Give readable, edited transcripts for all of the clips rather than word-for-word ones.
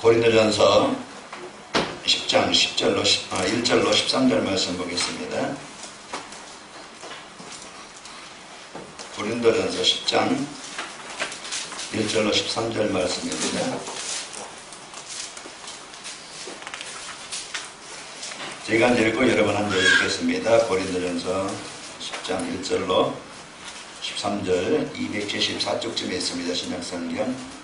고린도전서 10장 1절로 13절 말씀 보겠습니다. 고린도전서 10장 1절로 13절 말씀입니다. 제가 한 절 읽고 여러분 한 절 읽겠습니다. 고린도전서 10장 1절로 13절 274쪽쯤에 있습니다. 신약성경.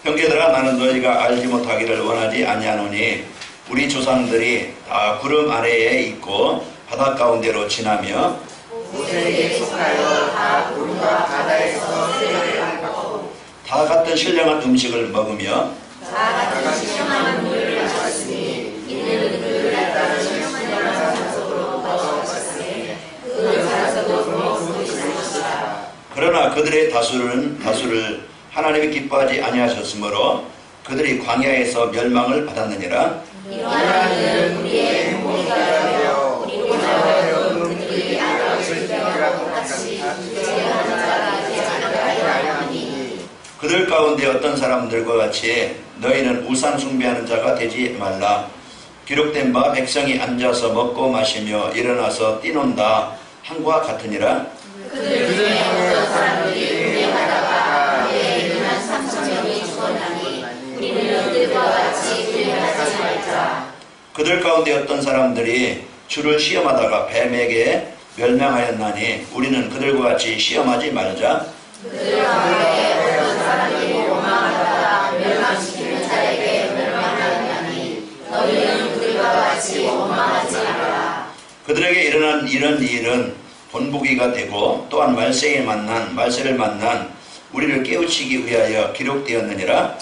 형제들아, 나는 너희가 알지 못하기를 원하지 아니하노니 우리 조상들이 다 구름 아래에 있고 바다 가운데로 지나며 모세에게 속하여 다 구름과 바다에서 세례를 받고 다 같은 신령한 음식을 먹으며 다 같은 신령한 물을 마셨으니 이는 그들을 따른 신령한 산속으로 거쳤으니 그 산속도 굶어 죽을 것이다. 그러나 그들의 다수를 하나님이 기뻐하지 아니하셨으므로 그들이 광야에서 멸망을 받았느니라. 이러한 우리의 행복이가 되어 우리보다 그들이 아버지의 때와 똑같이 죄하는 자가 되지 않게 하니 그들 가운데 어떤 사람들과 같이 너희는 우상 숭배하는 자가 되지 말라. 기록된 바 백성이 앉아서 먹고 마시며 일어나서 뛰논다 한과 같으니라. 그들 중에 어떤 사람들이 운행하다가 그의 13,000명이 죽었나니 우리는 그들과 같이 운행하지 말자. 그들 가운데 어떤 사람들이 주를 시험하다가 뱀에게 멸망하였나니 우리는 그들과 같이 시험하지 말자. 그들 가운데 어떤 사람들이 원망하다가 멸망시키는 자에게 멸망하였나니 너희는 그들과 같이 원망하지 말라. 그들에게 일어난 이런 일은 본보기가 되고 또한 말세를 만난 우리를 깨우치기 위하여 기록되었느니라.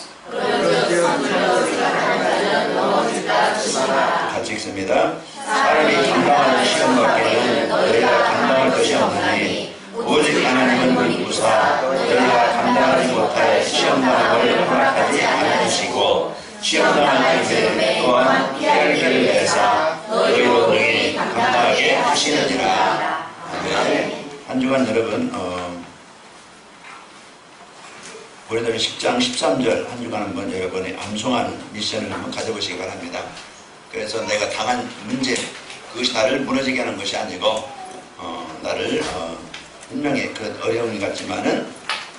같이 읽습니다. 사람이 감당하는 시험 밖에는 너희가 감당할 것이 없나니 오직 하나님은 무사 너희가 감당하지 못할 시험당함을 허락하지 않으시고 시험당할 때에 또한 피할 길을 내사 너희로 능히 감당하게 하시느니라. 한 주간 여러분 고린도전 10장 13절 한 주간 한번 여러분이 암송하는 미션을 한번 가져보시기 바랍니다. 그래서 내가 당한 문제 그것이 나를 무너지게 하는 것이 아니고 나를 분명히 그 어려움이 같지만은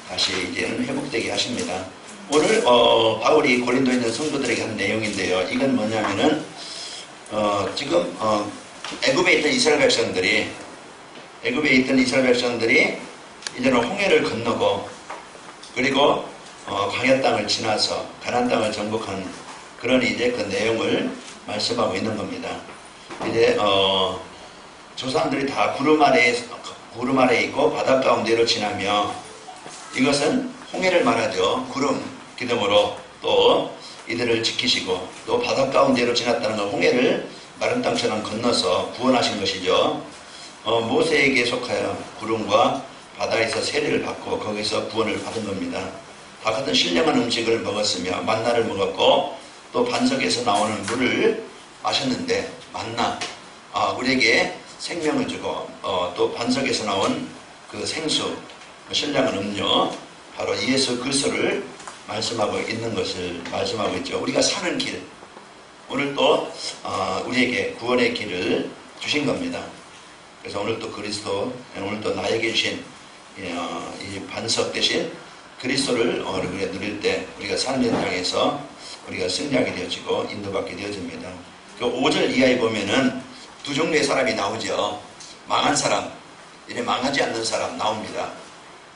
다시 이제는 회복되게 하십니다. 오늘 바울이 고린도에 있는 성도들에게 한 내용인데요. 이건 뭐냐면은 지금 애굽에 있던 이스라엘 백성들이 이제는 홍해를 건너고 그리고 광야 땅을 지나서 가나안 땅을 정복한 그런 이제 그 내용을 말씀하고 있는 겁니다. 이제 조상들이 다 구름 아래에 있고 바다 가운데로 지나며 이것은 홍해를 말하죠. 구름 기둥으로 또 이들을 지키시고 또 바다 가운데로 지났다는 건 홍해를 마른 땅처럼 건너서 구원하신 것이죠. 모세에게 속하여 구름과 바다에서 세례를 받고 거기서 구원을 받은 겁니다. 다 같은 신령한 음식을 먹었으며 만나를 먹었고 또 반석에서 나오는 물을 마셨는데 만나 우리에게 생명을 주고 또 반석에서 나온 그 생수 신령한 음료 바로 예수 그리스도를 말씀하고 있는 것을 말씀하고 있죠. 우리가 사는 길 오늘 또 우리에게 구원의 길을 주신 겁니다. 그래서 오늘 또 그리스도 오늘 또 나에게 주신 이 반석 대신 그리스도를 우리가 누릴 때 우리가 사는 현장에서 우리가 승리하게 되어지고 인도받게 되어집니다. 그 5절 이하에 보면은 두 종류의 사람이 나오죠. 망한 사람, 이제 망하지 않는 사람 나옵니다.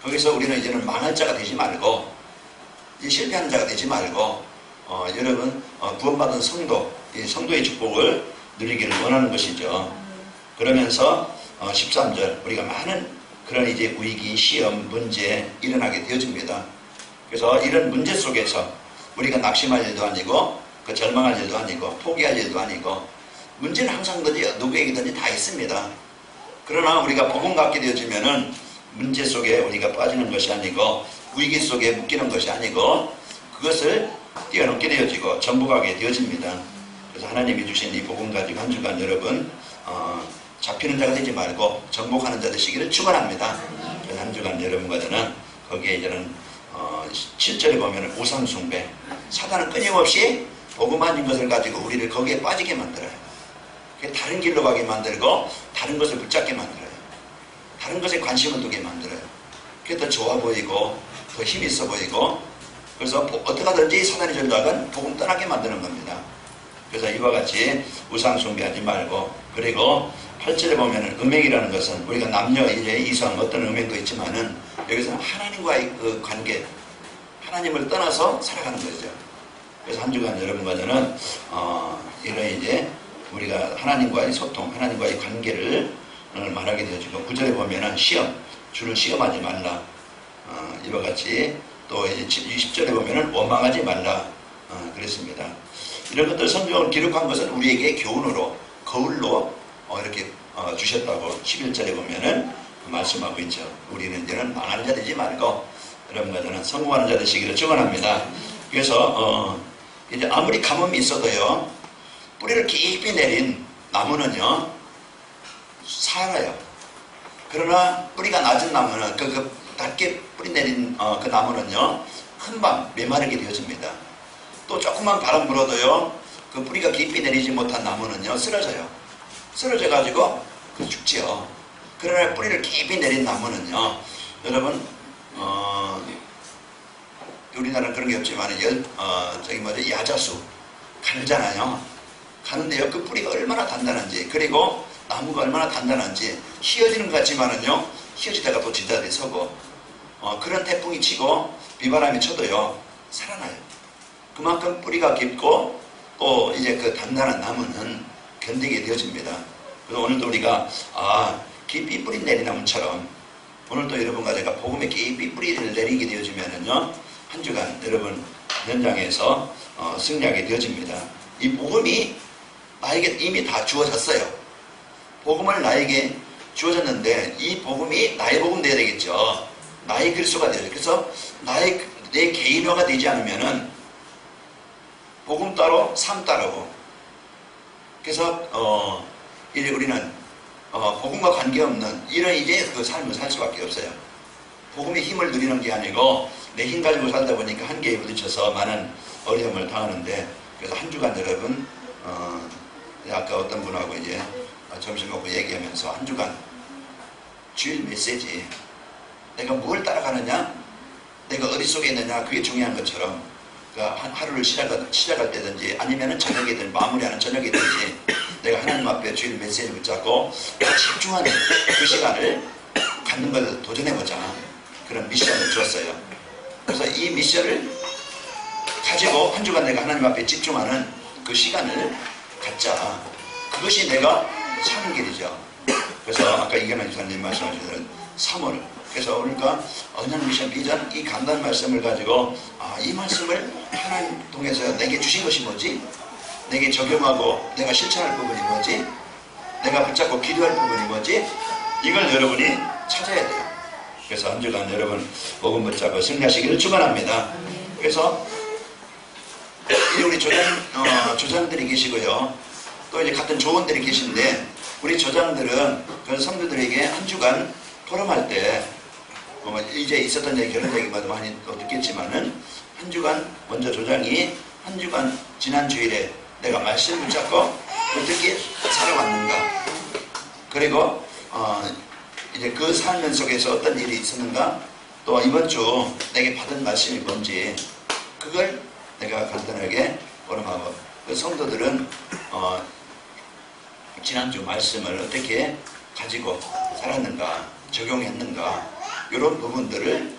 거기서 우리는 이제는 망할 자가 되지 말고 이제 실패하는 자가 되지 말고 여러분 구원받은 성도의 축복을 누리기를 원하는 것이죠. 그러면서 13절 우리가 많은 그런 이제 위기, 시험, 문제 일어나게 되어집니다. 그래서 이런 문제 속에서 우리가 낙심할 일도 아니고 그 절망할 일도 아니고 포기할 일도 아니고 문제는 항상 누구에게든지 다 있습니다. 그러나 우리가 복음 갖게 되어지면은 문제 속에 우리가 빠지는 것이 아니고 위기 속에 묶이는 것이 아니고 그것을 뛰어넘게 되어지고 정복하게 되어집니다. 그래서 하나님이 주신 이 복음 가지고 한 주간 여러분 잡히는 자가 되지 말고 정복하는 자 되시기를 축원합니다. 그래서 한 주간 여러분과 저는 거기에 이제는 7절에 보면 우상 숭배 사단은 끊임없이 복음 아닌 것을 가지고 우리를 거기에 빠지게 만들어요. 다른 길로 가게 만들고 다른 것을 붙잡게 만들어요. 다른 것에 관심을 두게 만들어요. 그게 더 좋아 보이고 더 힘이 있어 보이고, 그래서 어떻게 하든지 사단의 전략은 복음 떠나게 만드는 겁니다. 그래서 이와 같이 우상 숭배하지 말고, 그리고 8절에 보면은 음행이라는 것은 우리가 남녀, 이제 이성 어떤 음행도 있지만은 여기서는 하나님과의 그 관계, 하나님을 떠나서 살아가는 거죠. 그래서 한 주간 여러분과 저는 이런 이제 우리가 하나님과의 소통, 하나님과의 관계를 말하게 되어지고, 9절에 보면은 시험, 주를 시험하지 말라. 이와 같이 또 이제 20절에 보면은 원망하지 말라. 그랬습니다. 이런 것들 성경을 기록한 것은 우리에게 교훈으로, 거울로 이렇게 주셨다고 11절에 보면은 말씀하고 있죠. 우리는 이제는 망하는 자 되지 말고 여러분과 저는 성공하는 자 되시기를 축원합니다. 그래서 이제 아무리 가뭄이 있어도요, 뿌리를 깊이 내린 나무는요 살아요. 그러나 뿌리가 낮은 나무는 그 낮게 뿌리 내린 그 나무는요 금방 메마르게 되어집니다. 또 조금만 바람 불어도요 그 뿌리가 깊이 내리지 못한 나무는요 쓰러져요. 쓰러져 가지고 죽지요. 그러나 뿌리를 깊이 내린 나무는요, 여러분 우리나라는 그런 게 없지만 저기 뭐죠, 야자수 갈잖아요. 가는데요 그 뿌리가 얼마나 단단한지, 그리고 나무가 얼마나 단단한지, 휘어지는 것 같지만은요 휘어지다가 또 제자리에 서고, 그런 태풍이 치고 비바람이 쳐도요 살아나요. 그만큼 뿌리가 깊고 또 이제 그 단단한 나무는 견디게 되어집니다. 그래서 오늘도 우리가 깊이 뿌리 내린 나무처럼 오늘도 여러분과 제가 복음에 깊이 뿌리를 내리게 되어지면은요 한 주간 여러분 현장에서 승리하게 되어집니다. 이 복음이 나에게 이미 다 주어졌어요. 복음을 나에게 주어졌는데 이 복음이 나의 복음 되어야 되겠죠. 나의 그리스도가 되어야 돼요. 그래서 내 개인화가 되지 않으면은 복음 따로 삶 따르고, 그래서 이제 우리는 복음과 관계없는 이런 이제 그 삶을 살 수밖에 없어요. 복음의 힘을 누리는 게 아니고 내 힘 가지고 살다 보니까 한계에 부딪혀서 많은 어려움을 당하는데, 그래서 한 주간 여러분 아까 어떤 분하고 이제 점심 먹고 얘기하면서 한 주간 주일 메시지, 내가 뭘 따라가느냐, 내가 어디 속에 있느냐, 그게 중요한 것처럼 하루를 시작할 때든지 아니면은 저녁이든 마무리하는 저녁이든지 내가 하나님 앞에 주일 메시지를 붙잡고 집중하는 그 시간을 갖는 걸 도전해보자, 그런 미션을 주었어요. 그래서 이 미션을 가지고 한 주간 내가 하나님 앞에 집중하는 그 시간을 갖자. 그것이 내가 사는 길이죠. 그래서 아까 이경환 집사님 말씀하신 3월, 그래서 우리가 언약 미션 비전 이 간단한 말씀을 가지고 이 말씀을 하나님 통해서 내게 주신 것이 뭐지? 내게 적용하고 내가 실천할 부분이 뭐지? 내가 붙잡고 기도할 부분이 뭐지? 이걸 여러분이 찾아야 돼요. 그래서 한 주간 여러분 복음 붙잡고 승리하시기를 축원합니다. 그래서 우리 조장들이 계시고요, 또 이제 같은 조원들이 계신데, 우리 조장들은 그런 성도들에게 한 주간 포럼할 때 이제 있었던 얘기, 그런 얘기마다 많이 듣겠지만은, 한 주간 먼저 조장이 한 주간 지난 주일에 내가 말씀을 붙잡고 어떻게 살아왔는가, 그리고 이제 그 삶 속에서 어떤 일이 있었는가, 또 이번 주 내게 받은 말씀이 뭔지 그걸 내가 간단하게 포럼하고, 그 성도들은 지난주 말씀을 어떻게 가지고 살았는가, 적용했는가, 이런 부분들을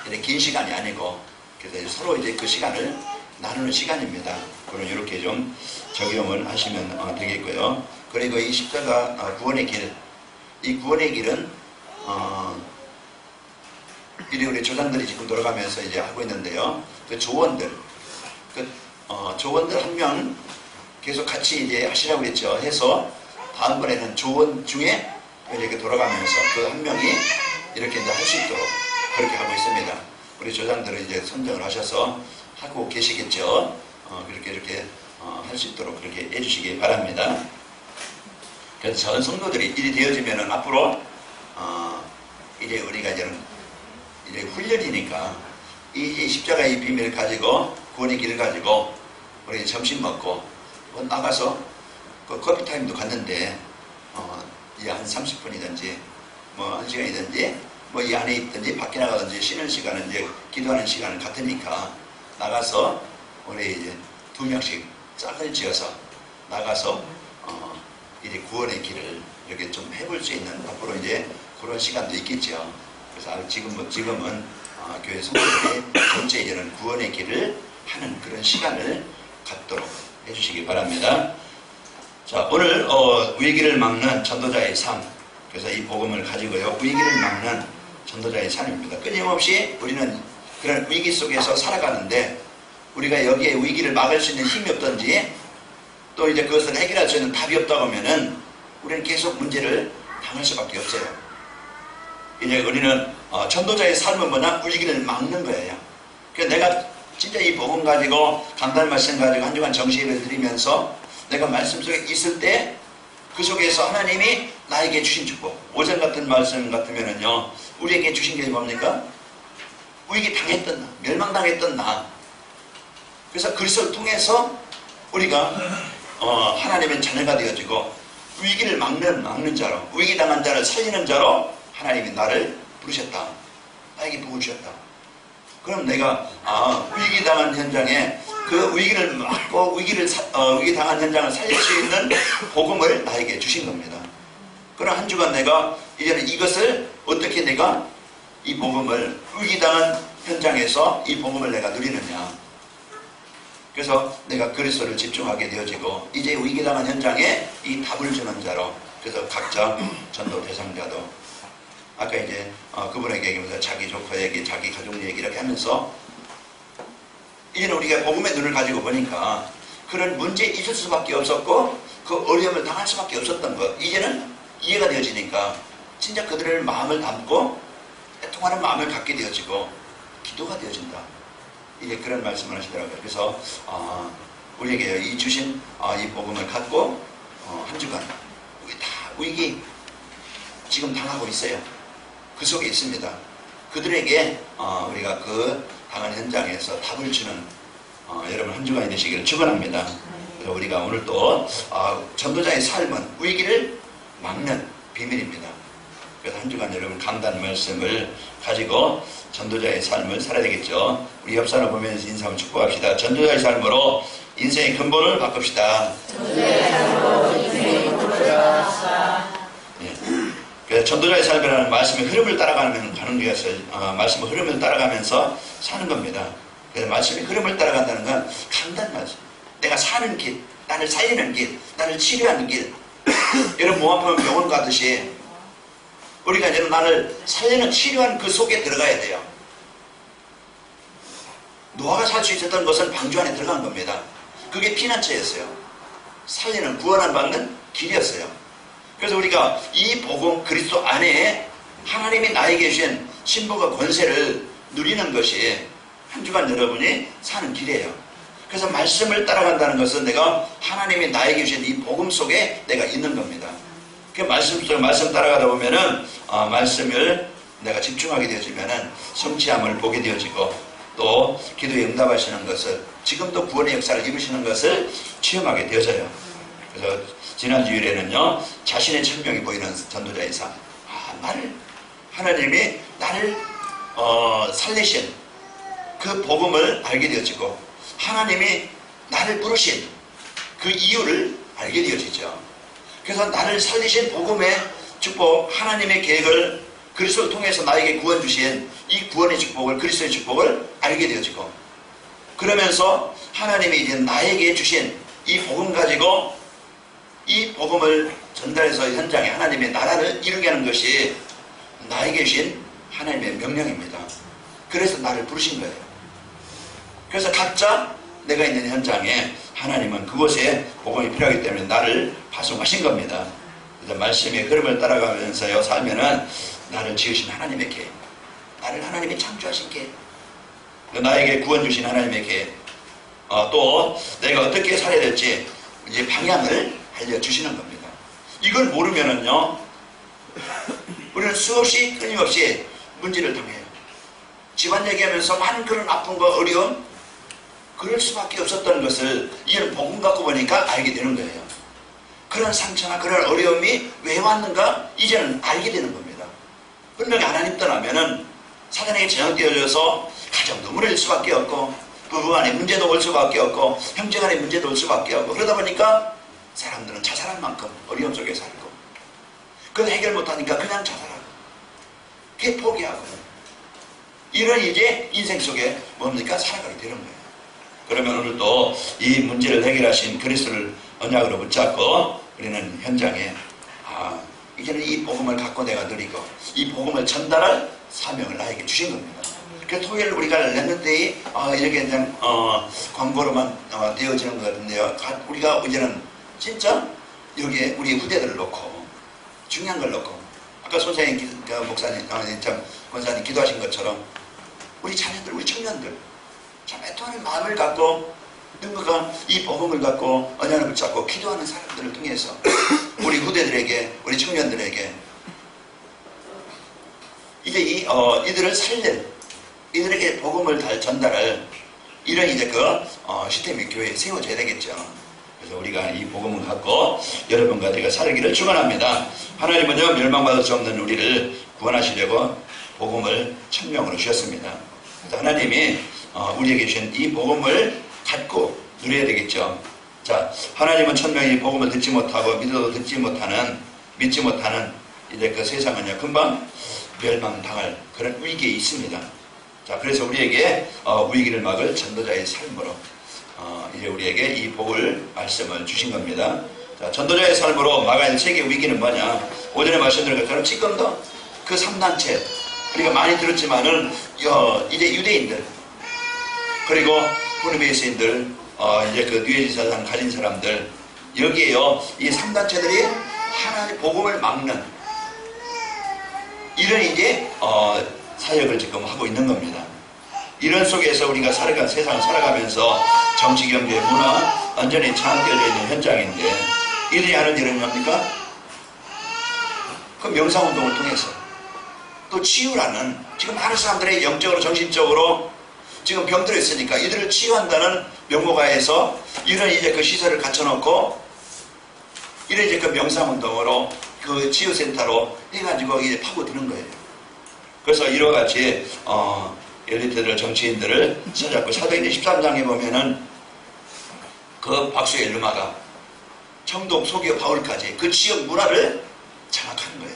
이렇게 긴 시간이 아니고 그래서 서로 이제 그 시간을 나누는 시간입니다. 그럼 이렇게 좀 적용을 하시면 되겠고요. 그리고 이 십자가 구원의 길, 이 구원의 길은 우리 조장들이 지금 돌아가면서 이제 하고 있는데요. 그 조원들, 조원들 한 명 계속 같이 이제 하시라고 그랬죠. 해서 다음번에는 조원 중에 이렇게 돌아가면서 그 한 명이 이렇게 이제 할 수 있도록 그렇게 하고 있습니다. 우리 조장들은 이제 선정을 하셔서 하고 계시겠죠. 그렇게 이렇게 할 수 있도록 그렇게 해주시기 바랍니다. 그래서 전 성도들이 일이 되어지면은 앞으로 이제 우리가 이제 훈련이니까 이 십자가의 비밀을 가지고 구원의 길을 가지고 우리 점심 먹고 나가서 그 커피 타임도 갔는데 이제 한 30분이든지 뭐 1시간이든지 뭐 이 안에 있든지 밖에 나가든지 쉬는 시간은 이제 기도하는 시간은 같으니까 나가서 우리 이제 2명씩 짝을 지어서 나가서 이제 구원의 길을 이렇게 좀 해볼 수 있는 앞으로 이제 그런 시간도 있겠죠. 그래서 지금은 교회 성도들이 전체 이제는 구원의 길을 하는 그런 시간을 갖도록 해주시기 바랍니다. 자, 오늘 위기를 막는 전도자의 삶. 그래서 이 복음을 가지고요, 위기를 막는 전도자의 삶입니다. 끊임없이 우리는 그런 위기 속에서 살아가는데 우리가 여기에 위기를 막을 수 있는 힘이 없든지 또 이제 그것을 해결할 수 있는 답이 없다고 하면은 우리는 계속 문제를 당할 수밖에 없어요. 이제 우리는 전도자의 삶은 뭐냐? 위기를 막는 거예요. 그래서 내가 진짜 이 복음 가지고 간단한 말씀 가지고 한 주간 정시예배를 드리면서 내가 말씀 속에 있을 때 그 속에서 하나님이 나에게 주신 축복, 오전 같은 말씀 같으면은요, 우리에게 주신 게 뭡니까? 위기 당했던 나, 멸망당했던 나. 그래서 그리스도를 통해서 우리가 하나님의 자녀가 되어지고 위기를 막는 자로, 위기 당한 자를 살리는 자로 하나님이 나를 부르셨다. 나에게 복을 주셨다. 그럼 내가 위기 당한 현장에 그 위기를 막고 위기 당한 현장을 살릴 수 있는 복음을 나에게 주신 겁니다. 그럼 한 주간 내가 이제는 이것을 어떻게 내가 이 복음을 위기 당한 현장에서 이 복음을 내가 누리느냐. 그래서 내가 그리스도를 집중하게 되어지고 이제 위기 당한 현장에 이 답을 주는 자로, 그래서 각자 전도 대상자도 아까 이제 그분에게 얘기하면서 자기 조카 얘기, 자기 가족 얘기 이렇게 하면서 이제는 우리가 복음의 눈을 가지고 보니까 그런 문제에 있을 수밖에 없었고 그 어려움을 당할 수밖에 없었던 것, 이제는 이해가 되어지니까 진짜 그들의 마음을 담고 애통하는 마음을 갖게 되어지고 기도가 되어진다. 이제 그런 말씀을 하시더라고요. 그래서 우리에게 이 주신 이 복음을 갖고 한 주간 우리 다 위기 지금 당하고 있어요. 그 속에 있습니다. 그들에게 우리가 그 당한 현장에서 답을 주는 여러분 한 주간이 되시기를 축원합니다. 그래서 우리가 오늘 또 전도자의 삶은 위기를 막는 비밀입니다. 그래서 한 주간 여러분 강단 말씀을 가지고 전도자의 삶을 살아야 되겠죠. 우리 옆사람 보면서 인사하면 축복합시다. 전도자의 삶으로 인생의 근본을 바꿉시다. 전도자의 삶으로 인생의 근본을 바꿉시다. 그래서 전도자의 삶이라는 말씀의 흐름을 따라가는 것을 말씀의 흐름을 따라가면서 사는 겁니다. 그래서 말씀의 흐름을 따라간다는 건 강단 말씀. 내가 사는 길, 나를 살리는 길, 나를 치료하는 길. 여러분 몸 아프면 병원 가듯이 우리가 이제 나를 살리는 치료하는 그 속에 들어가야 돼요. 노아가 살 수 있었던 것은 방주 안에 들어간 겁니다. 그게 피난처였어요. 살리는 구원을 받는 길이었어요. 그래서 우리가 이 복음 그리스도 안에 하나님이 나에게 주신 신분과 권세를 누리는 것이 한 주간 여러분이 사는 길이에요. 그래서 말씀을 따라간다는 것은 내가 하나님이 나에게 주신 이 복음 속에 내가 있는 겁니다. 그 말씀 따라가다 보면은 말씀을 내가 집중하게 되어지면은 성취함을 보게 되어지고 또 기도에 응답하시는 것을, 지금도 구원의 역사를 이루시는 것을 체험하게 되어져요. 그래서 지난 주일에는요, 자신의 천명이 보이는 전도자의 삶. 하나님이 나를 살리신 그 복음을 알게 되어지고 하나님이 나를 부르신 그 이유를 알게 되어지죠. 그래서 나를 살리신 복음의 축복, 하나님의 계획을 그리스도를 통해서 나에게 구원 주신 이 구원의 축복을, 그리스도의 축복을 알게 되어지고, 그러면서 하나님이 이제 나에게 주신 이 복음 가지고 이 복음을 전달해서 현장에 하나님의 나라를 이루게 하는 것이 나에게 주신 하나님의 명령입니다. 그래서 나를 부르신 거예요. 그래서 각자 내가 있는 현장에 하나님은 그곳에 복음이 필요하기 때문에 나를 파송하신 겁니다. 그래서 말씀의 흐름을 따라가면서요 살면은 나를 지으신 하나님의 계획, 나를 하나님이 창조하신 계획, 나에게 구원 주신 하나님의 계획, 또 내가 어떻게 살아야 될지 이제 방향을 알려주시는 겁니다. 이걸 모르면은요 우리는 수없이 끊임없이 문제를 당해요. 집안 얘기하면서 많은 그런 아픔과 어려움, 그럴 수밖에 없었던 것을 이런 복음 갖고 보니까 알게 되는 거예요. 그런 상처나 그런 어려움이 왜 왔는가 이제는 알게 되는 겁니다. 분명히 하나님 떠나면은 사단에게 전역되어져서 가정도 무너질 수밖에 없고, 부부 간의 문제도 올 수밖에 없고, 형제 간의 문제도 올 수밖에 없고, 그러다 보니까 사람들은 자살할 만큼 어려움 속에 살고, 그걸 해결 못하니까 그냥 자살하고, 그게 포기하고, 이런 이제 인생 속에 뭡니까? 살아가게 되는 거예요. 그러면 오늘도 이 문제를 해결하신 그리스도를 언약으로 붙잡고 우리는 현장에 이제는 이 복음을 갖고 내가 누리고 이 복음을 전달할 사명을 나에게 주신 겁니다. 그래서 토요일 우리가 냈는데 이렇게 그냥 광고로만 되어지는 것 같은데요. 우리가 이제는 진짜 여기에 우리 후대들을 놓고 중요한 걸 놓고, 아까 선생님, 목사님, 권사님 기도하신 것처럼 우리 자녀들, 우리 청년들 참 애통하는 마음을 갖고 누군가 이 복음을 갖고 언약을 붙잡고 기도하는 사람들을 통해서 우리 후대들에게, 우리 청년들에게 이제 이들을 살릴, 이들에게 복음을 잘 전달할 이런 이제 시스템이 교회에 세워져야 되겠죠. 그래서 우리가 이 복음을 갖고 여러분과 제가 살기를 축원합니다. 하나님은요, 멸망받을 수 없는 우리를 구원하시려고 복음을 천명으로 주셨습니다. 그래서 하나님이 우리에게 주신 이 복음을 갖고 누려야 되겠죠. 자, 하나님은 천명이 복음을 듣지 못하고 믿어도 믿지 못하는 이제 그 세상은요, 금방 멸망당할 그런 위기에 있습니다. 자, 그래서 우리에게 위기를 막을 전도자의 삶으로 이제 우리에게 이 복을 말씀을 주신 겁니다. 자, 전도자의 삶으로 막아야 할 세계 위기는 뭐냐? 오전에 말씀드린 것처럼 지금도 그 3단체 우리가 많이 들었지만은 이제 유대인들, 그리고 부르메이스인들, 이제 그 뉘에지 사상 가진 사람들, 여기에요, 이 3단체들이 하나님의 복음을 막는 이런 이제 사역을 지금 하고 있는 겁니다. 이런 속에서 우리가 세상을 살아가면서 정치, 경제, 문화 완전히 장악되어 있는 현장인데, 이들이 하는 일은 뭡니까? 그 명상운동을 통해서 또 치유라는, 지금 많은 사람들의 영적으로 정신적으로 지금 병들어 있으니까 이들을 치유한다는 명목하에서 이런 이제 그 시설을 갖춰놓고 이런 이제 그 명상운동으로 그 치유센터로 해가지고 이제 파고드는 거예요. 그래서 이와 같이 엘리트들, 정치인들을 찾았고, 사도행전 13장에 보면은 그 박수의 루마가 청동, 소기업, 바울까지 그 지역 문화를 장악하는 거예요.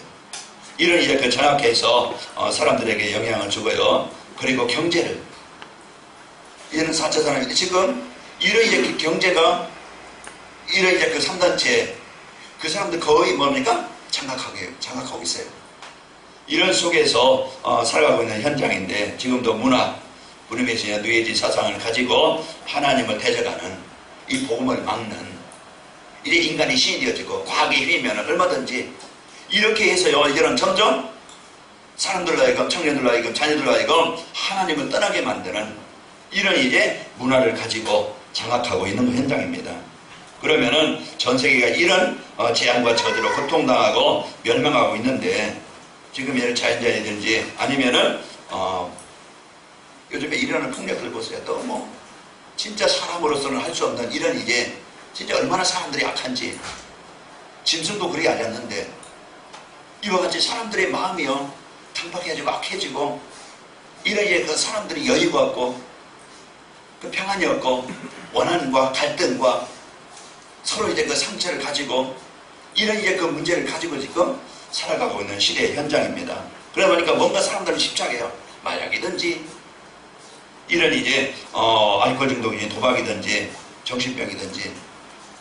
이런 이제 그 장악해서 사람들에게 영향을 주고요. 그리고 경제를, 이런 4차 산업인데 지금 이런 이제 그 경제가 이런 이제 그 3단체 그 사람들 거의 뭡니까? 장악하고 있어요. 이런 속에서 살아가고 있는 현장인데, 지금도 문화, 부르메이스나 뉘에지 사상을 가지고 하나님을 대적하는 이 복음을 막는, 이제 인간이 신이 되어지고 과학의 힘이면 얼마든지 이렇게 해서요, 이제는 점점 사람들로 하여금, 청년들로 하여금, 자녀들로 하여금 하나님을 떠나게 만드는 이런 이제 문화를 가지고 장악하고 있는 현장입니다. 그러면은 전 세계가 이런 재앙과 저주로 고통당하고 멸망하고 있는데, 지금 이런 자연재해든지 아니면은 요즘에 일어나는 폭력들 보세요. 또 뭐 진짜 사람으로서는 할 수 없는 이런 이제 진짜 얼마나 사람들이 악한지, 짐승도 그리 하지 않는데 이와 같이 사람들의 마음이요 탕박해지고 악해지고, 이런 이제 그 사람들이 여유가 없고 그 평안이 없고 원한과 갈등과 서로 이제 그 상처를 가지고 이런 이제 그 문제를 가지고 지금 살아가고 있는 시대의 현장입니다. 그러다 보니까 뭔가 사람들은 집착해요. 마약이든지 이런 이제 알코올 중독이든지 도박이든지 정신병이든지.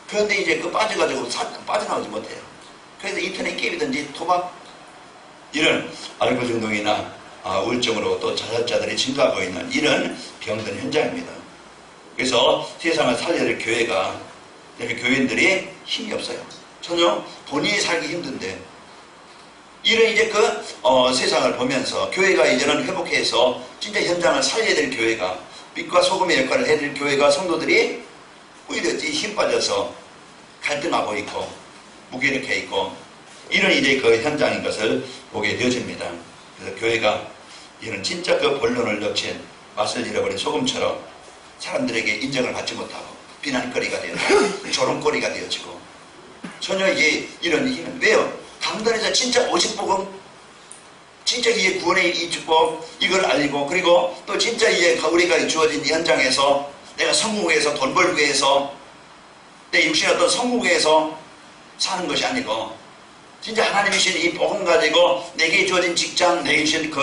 그런데 이제 그 빠져가지고 빠져나오지 못해요. 그래서 인터넷 게임이든지 도박, 이런 알코올 중독이나 우울증으로 또 자살자들이 증가하고 있는 이런 병든 현장입니다. 그래서 세상을 살려야 될 교회가, 교인들이 힘이 없어요. 전혀 본인이 살기 힘든데, 이런 이제 그 세상을 보면서 교회가 이제는 회복해서 진짜 현장을 살려야 될 교회가, 빛과 소금의 역할을 해야 될 교회가, 성도들이 오히려 힘 빠져서 갈등하고 있고 무기력해 있고, 이런 이제 그 현장인 것을 보게 되어집니다. 그래서 교회가 이는 진짜 그 본론을 덮친 맛을 잃어버린 소금처럼 사람들에게 인정을 받지 못하고 비난거리가 되어지고 조롱거리가 되어지고 전혀 이게 이런 힘은 왜요? 강단에서 진짜 오직 복음, 진짜 이게 구원의 이 축복 이걸 알리고 그리고 또 진짜 이게 우리가 주어진 현장에서 내가 성공해서 돈 벌기 위해서 내 육신의 어떤 성공을 위해서 사는 것이 아니고 진짜 하나님이 주신 이 복음 가지고 내게 주어진 직장, 내게 주신 그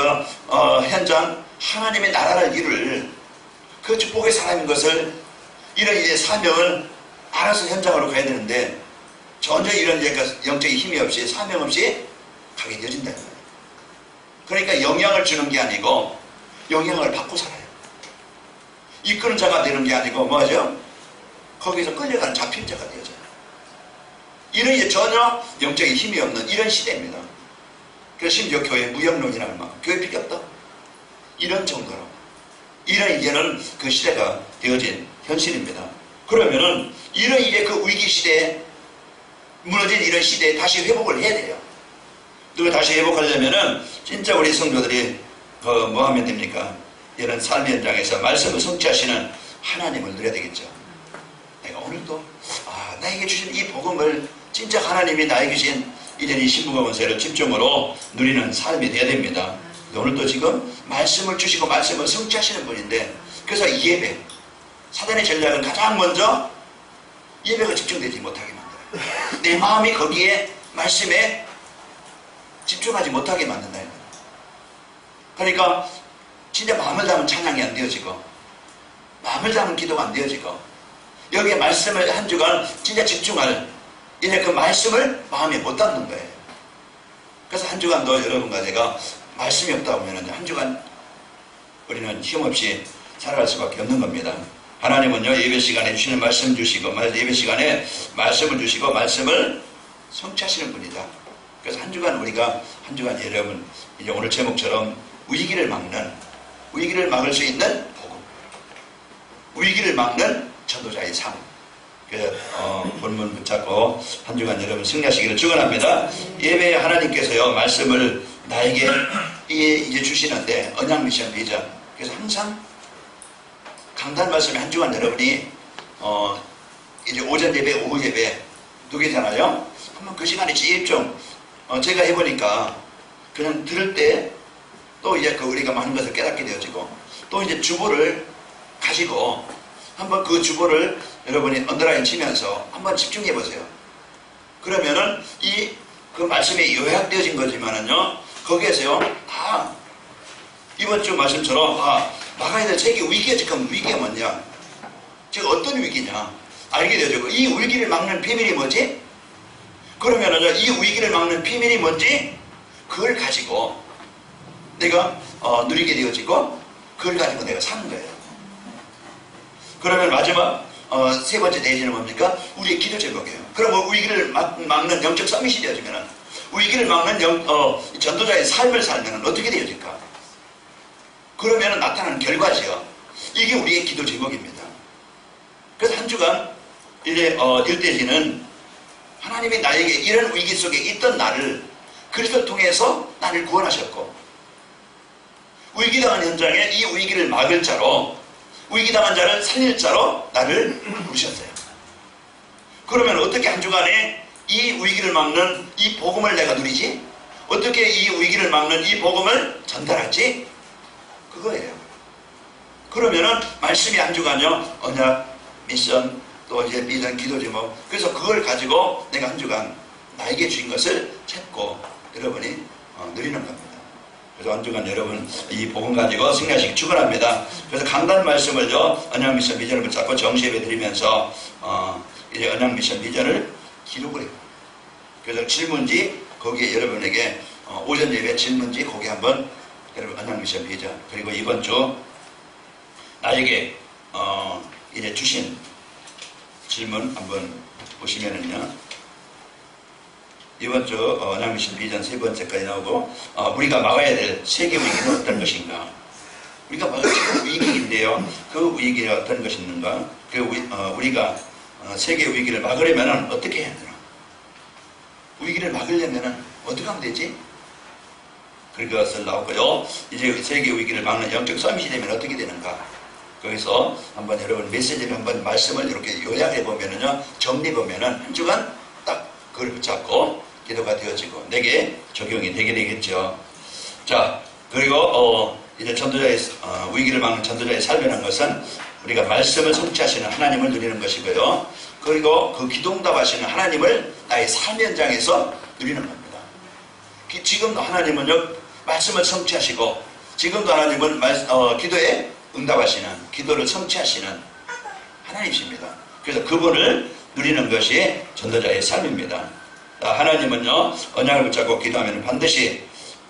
현장 하나님의 나라를 이룰 그 축복의 사람인 것을 이런 이제 사명을 알아서 현장으로 가야 되는데 전혀 이런 영적인 힘이 없이 사명 없이 가게 되어진다. 그러니까 영향을 주는 게 아니고 영향을 받고 살아요. 이끄는 자가 되는 게 아니고 뭐죠? 거기서 끌려가는 잡힌 자가 되어져요. 이런 이제 전혀 영적인 힘이 없는 이런 시대입니다. 그래서 심지어 교회 무역론이라는 말, 교회 필요 없다. 이런 정도로 이런 이제는 그 시대가 되어진 현실입니다. 그러면은 이런 이제 그 위기 시대에 무너진 이런 시대에 다시 회복을 해야 돼요. 또 다시 회복하려면은 진짜 우리 성도들이 뭐 하면 됩니까? 이런 삶의 현장에서 말씀을 성취하시는 하나님을 누려야 되겠죠. 내가 오늘도 나에게 주신 이 복음을 진짜 하나님이 나에게 주신 이제 이 신부가 권세를 집중으로 누리는 삶이 되어야 됩니다. 오늘도 지금 말씀을 주시고 말씀을 성취하시는 분인데 그래서 예배 사단의 전략은 가장 먼저 예배가 집중되지 못하게 만들어요. 내 마음이 거기에 말씀에 집중하지 못하게 만든다. 그러니까 진짜 마음을 담은 찬양이 안 되어지고 마음을 담은 기도가 안 되어지고 여기에 말씀을 한 주간 진짜 집중할 이제 그 말씀을 마음에 못 담는 거예요. 그래서 한 주간도 여러분과 내가 말씀이 없다 보면 한 주간 우리는 힘없이 살아갈 수밖에 없는 겁니다. 하나님은요 예배 시간에 주시는 말씀 주시고 예배 시간에 말씀을 주시고 말씀을 성취하시는 분이다. 그래서 한 주간 우리가 한 주간 여러분 이제 오늘 제목처럼 위기를 막을 수 있는 복음, 위기를 막는 전도자의 삶. 본문 붙잡고 한 주간 여러분 승리하시기를 축원합니다. 예배에 하나님께서요 말씀을 나에게 이제 주시는데 언약 미션 비전. 그래서 항상 강단 말씀에 한 주간 여러분이 이제 오전 예배, 오후 예배 두 개잖아요. 한번 그 시간에 집중. 제가 해보니까 그냥 들을 때 또 이제 우리가 많은 것을 깨닫게 되어지고 또 이제 주보를 가지고 한번 그 주보를 여러분이 언더라인 치면서 한번 집중해 보세요. 그러면은 그 말씀이 요약되어진 거지만은요 거기에서요 이번 주 말씀처럼 막아야 될 세계 위기가 지금 위기가 뭐냐, 지금 어떤 위기냐 알게 되죠. 이 위기를 막는 비밀이 뭐지? 그러면은요 이 위기를 막는 비밀이 뭔지 그걸 가지고 내가 누리게 되어지고 그걸 가지고 내가 사는 거예요. 그러면 마지막 세 번째 내지는 뭡니까? 우리의 기도 제목이에요. 그럼 위기를 막는 영적 서밋이 되어지면은 위기를 막는 전도자의 삶을 살면 어떻게 되어질까? 그러면 나타나는 결과지요. 이게 우리의 기도 제목입니다. 그래서 한 주간 이제 일대지는 하나님이 나에게 이런 위기 속에 있던 나를 그리스도를 통해서 나를 구원하셨고 위기당한 현장에 이 위기를 막을 자로 위기당한 자를 살릴 자로 나를 부르셨어요. 그러면 어떻게 한 주간에 이 위기를 막는 이 복음을 내가 누리지? 어떻게 이 위기를 막는 이 복음을 전달하지? 그거예요. 그러면은 말씀이 한 주간요 언약, 미션, 또 이제 비전, 기도 제목. 그래서 그걸 가지고 내가 한 주간 나에게 주신 것을 찾고 여러분이 누리는 겁니다. 그래서 한 주간 여러분 이 복음 가지고 승리하시기 축원합니다. 그래서 강단 말씀을요 언약 미션 비전을 붙잡고 정시예배 드리면서 이제 언약 미션 비전을 기록을 해요. 그래서 질문지 거기에 여러분에게 오전 예배 질문지 거기 한번 여러분 언약 미션 비전 그리고 이번 주 나에게 이제 주신 질문 한번 보시면은요. 이번 주 언약 미션 비전 세 번째까지 나오고 우리가 막아야 될 세계 위기는 어떤 것인가? 우리가 막을 위기인데요. 그 위기가 어떤 것인가? 우리가 세계 위기를 막으려면 어떻게 해야 되나? 위기를 막으려면 어떻게 하면 되지? 그것을 나왔고요. 이제 세계 위기를 막는 영적 서밋이 되면 어떻게 되는가? 거기서 한번 여러분 메시지를 한번 말씀을 이렇게 요약해 보면은요, 정리 보면은 한 주간 딱 그걸 붙잡고 기도가 되어지고 내게 적용이 되게 되겠죠. 자, 그리고 이제 전도자의 위기를 막는 전도자의 삶이라는 것은 우리가 말씀을 성취하시는 하나님을 누리는 것이고요. 그리고 그 기도응답하시는 하나님을 나의 삶 현장에서 누리는 겁니다. 지금도 하나님은요, 말씀을 성취하시고 지금도 하나님은 기도에 응답하시는, 기도를 성취하시는 하나님이십니다. 그래서 그분을 누리는 것이 전도자의 삶입니다. 하나님은요, 언약을 붙잡고 기도하면 반드시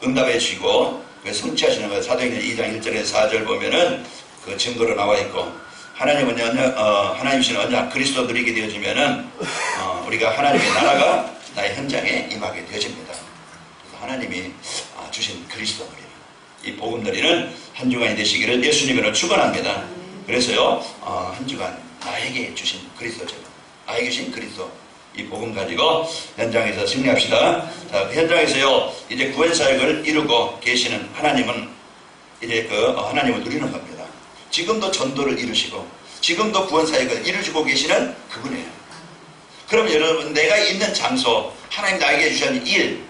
응답해 주시고 성취하시는 것, 사도행전 2장 1절에서 4절 보면은 그 증거로 나와 있고, 하나님은 하나님이신 언약 그리스도 누리게 되어지면은 우리가 하나님의 나라가 나의 현장에 임하게 되어집니다. 하나님이 주신 그리스도 누리는 이 복음 누리는 한 주간이 되시기를 예수님으로 축원합니다. 그래서요, 한 주간 나에게 주신 그리스도죠. 나에게 주신 그리스도, 이 복음 가지고 현장에서 승리합시다. 자, 그 현장에서요, 이제 구원 사역을 이루고 계시는 하나님은 이제 하나님을 누리는 겁니다. 지금도 전도를 이루시고 지금도 구원 사역을 이루시고 계시는 그분이에요. 그럼 여러분, 내가 있는 장소, 하나님 나에게 주신 일,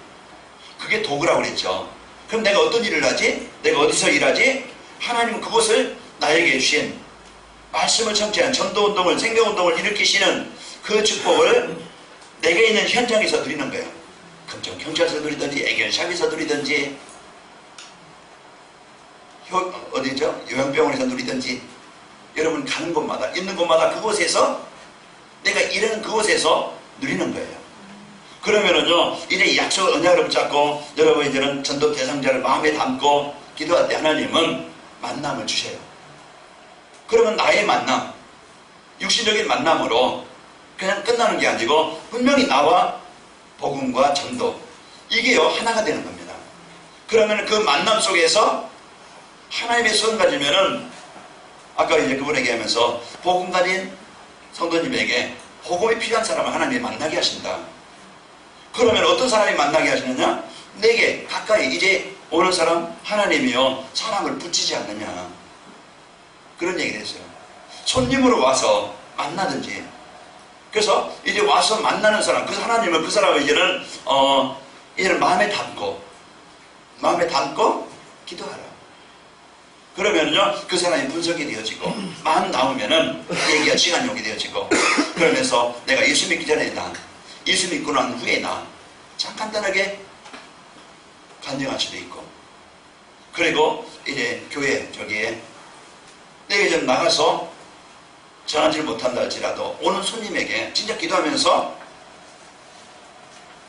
그게 도구라고 그랬죠. 그럼 내가 어떤 일을 하지? 내가 어디서 일하지? 하나님은 그곳을 나에게 주신 말씀을 성취한 전도운동을, 생명운동을 일으키시는 그 축복을 내게 있는 현장에서 누리는 거예요. 금전경찰서 누리든지 애견샵에서 누리든지 어디죠? 요양병원에서 누리든지, 여러분 가는 곳마다, 있는 곳마다 그곳에서, 내가 일하는 그곳에서 누리는 거예요. 그러면은요, 이제 약속을, 언약을 붙잡고 여러분 이제는 전도 대상자를 마음에 담고 기도할 때 하나님은 만남을 주셔요. 그러면 나의 만남, 육신적인 만남으로 그냥 끝나는 게 아니고 분명히 나와 복음과 전도, 이게요 하나가 되는 겁니다. 그러면 그 만남 속에서 하나님의 손 가지면은, 아까 이제 그분에게 하면서 복음 가진 성도님에게 복음이 필요한 사람을 하나님이 만나게 하신다. 그러면 어떤 사람이 만나게 하시느냐? 내게 가까이 이제 오는 사람 하나님이요 사람을 붙이지 않느냐, 그런 얘기를 했어요. 손님으로 와서 만나든지, 그래서 이제 와서 만나는 사람, 그 하나님은 그 사람을 이제는 마음에 담고 기도하라. 그러면요, 그 사람이 분석이 되어지고, 마음 나오면은 얘기할 시간이 오게 되어지고, 그러면서 내가 예수 믿기 전에 예수 믿고 난 후에 참 간단하게 간증할 수도 있고, 그리고 이제 교회 저기에 내가 좀 나가서 전하지를 못한다 할지라도 오는 손님에게 진짜 기도하면서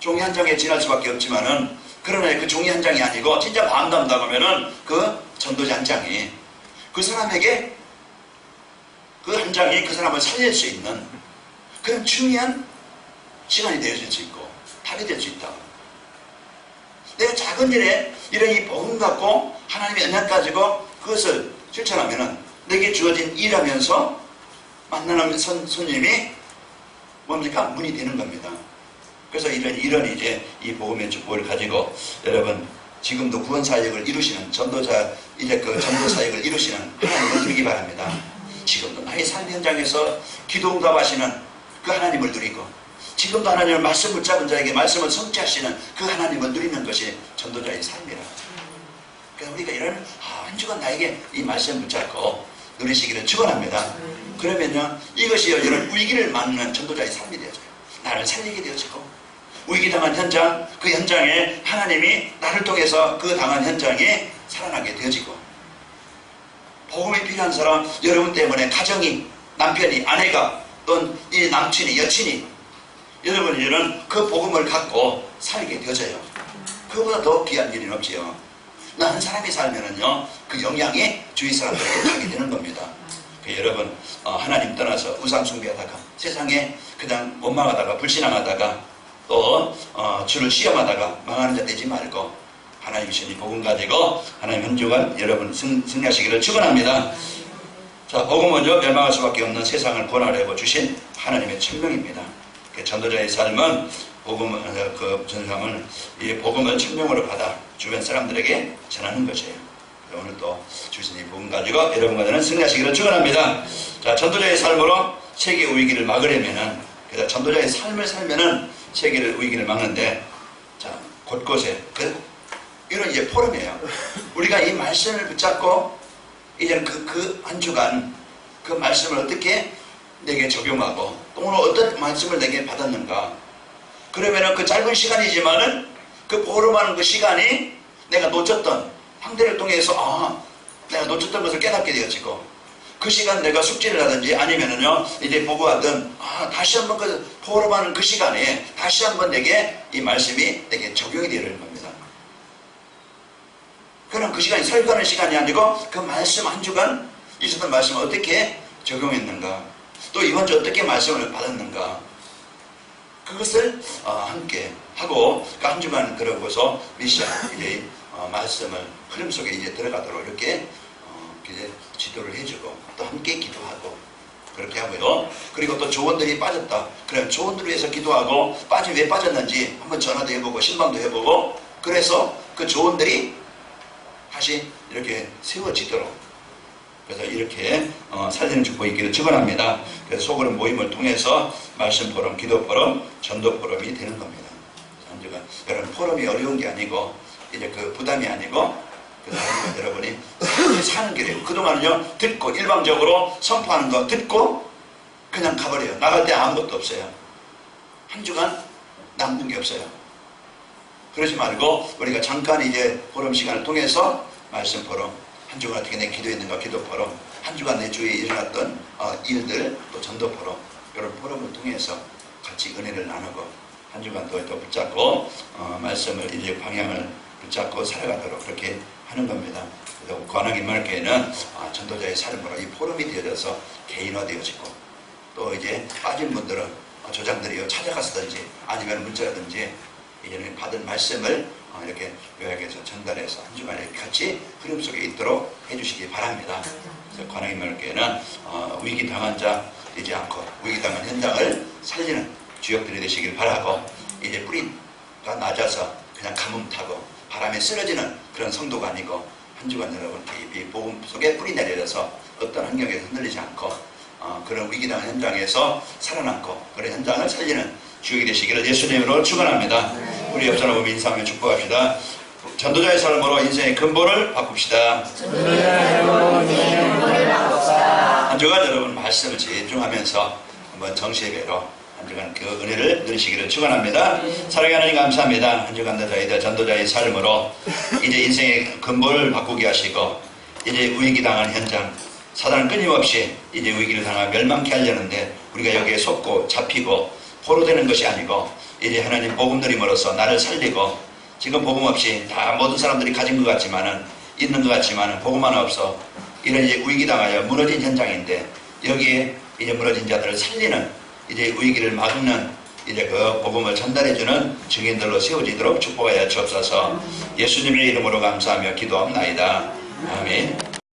종이 한 장에 지날 수밖에 없지만은, 그러나 그 종이 한 장이 아니고 진짜 마음 담다보면은 그 전도자 한 장이 그 사람에게, 그 한 장이 그 사람을 살릴 수 있는 그런 중요한 시간이 되어질 수 있고 답이 될 수 있다. 내가 작은 일에 이런 이 복음 갖고 하나님의 언약 가지고 그것을 실천하면은 내게 주어진 일하면서 만나는 손님이 뭡니까? 문이 되는 겁니다. 그래서 이런 이제 이 복음의 축복을 가지고 여러분 지금도 구원 사역을 이루시는 전도자, 이제 그 전도 사역을 이루시는 하나님을 누리기 바랍니다. 지금도 나의 삶 현장에서 기도 응답하시는 그 하나님을 누리고, 지금도 하나님을 말씀 붙잡은 자에게 말씀을 성취하시는 그 하나님을 누리는 것이 전도자의 삶이라. 그래서 우리가 이런 한 주간 나에게 이 말씀 붙잡고 누리시기를 축원합니다. 그러면요, 이것이요 이런 위기를 막는 전도자의 삶이 되어져요. 나를 살리게 되어지고, 위기당한 현장, 그 현장에 하나님이 나를 통해서 그 당한 현장에 살아나게 되어지고, 복음이 필요한 사람, 여러분 때문에 가정이, 남편이, 아내가, 또는 이 남친이, 여친이, 여러분 이제는 그 복음을 갖고 살게 되어져요. 그보다 더 귀한 일은 없지요. 나 한 사람이 살면은요 그 영향이 주위 사람들에게 가게 되는 겁니다. 여러분 하나님 떠나서 우상 숭배하다가 세상에 그냥 원망하다가 불신앙하다가 또 주를 시험하다가 망하는 자 되지 말고 하나님 주신 복음 가지고 하나님 한 주간 여러분 승리하시기를 축원합니다. 자, 복음은요 멸망할 수밖에 없는 세상을 구원하려고 주신 하나님의 천명입니다. 전도자의 삶은 복음 그 전사함을 이 복음을 천명으로 받아 주변 사람들에게 전하는 것이에요. 오늘 또 주신 이 복음 가지고 여러분과는 승리하시기를 축원합니다. 자, 전도자의 삶으로 세계 위기를 막으려면은, 그래서 전도자의 삶을 살면은 세계를 위기를 막는데, 자, 곳곳에 이런 이제 포럼이에요. 우리가 이 말씀을 붙잡고 이제는 그 한 주간 그 말씀을 어떻게 내게 적용하고 또 오늘 어떤 말씀을 내게 받았는가. 그러면은 그 짧은 시간이지만은 그 포럼하는 그 시간이 내가 놓쳤던 황대를 통해서 내가 놓쳤던 것을 깨닫게 되어지고, 그 시간 내가 숙제를 하든지 아니면은요 이제 보고하든 다시 한번 그 포럼하는 그 시간에 다시 한번 내게 이 말씀이 내게 적용이 되는 겁니다. 그럼 그 시간이 설교하는 시간이 아니고 그 말씀 한 주간 있었던 말씀을 어떻게 적용했는가, 또 이번 주 어떻게 말씀을 받았는가, 그것을 함께 하고 그 한 주간 그러고서 미션 이제 말씀을 흐름 속에 이제 들어가도록 이렇게 이제 지도를 해주고 또 함께 기도하고 그렇게 하고요. 그리고 또 조언들이 빠졌다. 그럼 조언들을 위해서 기도하고 왜 빠졌는지 한번 전화도 해보고 신방도 해보고, 그래서 그 조언들이 다시 이렇게 세워지도록, 그래서 이렇게 살리는 축복이 있기를 축원합니다. 그래서 소그룹 모임을 통해서 말씀 포럼, 기도 포럼, 전도 포럼이 되는 겁니다. 여러분, 포럼이 어려운 게 아니고 이제 그 부담이 아니고, 그래서 여러분이 사는 길이에요. 그동안은요 듣고 일방적으로 선포하는 거 듣고 그냥 가버려요. 나갈 때 아무것도 없어요. 한 주간 남는 게 없어요. 그러지 말고 우리가 잠깐 이제 포럼 시간을 통해서 말씀 포럼, 한 주간 어떻게 내 기도했는가 기도 포럼, 한 주간 내 주위에 일어났던 일들, 또 전도 포럼, 이런 포럼을 통해서 같이 은혜를 나누고 한 주간 더 붙잡고 말씀을 이제 방향을 붙잡고 살아가도록 그렇게 하는 겁니다. 그래서 관악인말교회는 전도자의 삶으로 이 포럼이 되어져서 개인화되어지고, 또 이제 빠진 분들은 조장들이 찾아갔든지 아니면 문자라든지 이제는 받은 말씀을 이렇게 요약해서 전달해서 한 주간에 같이 흐름 속에 있도록 해주시기 바랍니다. 그래서 관악인말교회는 위기 당한 자 되지 않고 위기 당한 현장을 살리는 주역들이 되시길 바라고, 이제 뿌리가 낮아서 그냥 가뭄 타고 바람에 쓰러지는 그런 성도가 아니고 한 주간 여러분 이 복음 속에 뿌리 내려져서 어떤 환경에서 흔들리지 않고 그런 위기당한 현장에서 살아남고 그런 현장을 살리는 주역이 되시기를 예수님으로 축원합니다. 우리 옆 사람 보면 인사하며 축복합시다. 전도자의 삶으로 인생의 근본을 바꿉시다. 한 주간 여러분 말씀을 집중하면서 한번 정시예배로 한 주간 그 은혜를 누리시기를 축원합니다. 사랑하는 하나님 감사합니다. 한 주간 저희들 전도자의 삶으로 이제 인생의 근본을 바꾸게 하시고, 이제 위기당한 현장, 사단은 끊임없이 이제 위기를 당하 멸망케 하려는데 우리가 여기에 속고 잡히고 포로되는 것이 아니고, 이제 하나님 복음 드림으로써 나를 살리고, 지금 복음 없이 다 모든 사람들이 가진 것 같지만은 있는 것 같지만은 복음 하나 없어 이런 이제 위기당하여 무너진 현장인데, 여기에 이제 무너진 자들을 살리는 이제 위기를 막는 이제 그 복음을 전달해주는 증인들로 세워지도록 축복하여 주옵소서. 예수님의 이름으로 감사하며 기도합나이다. 아멘.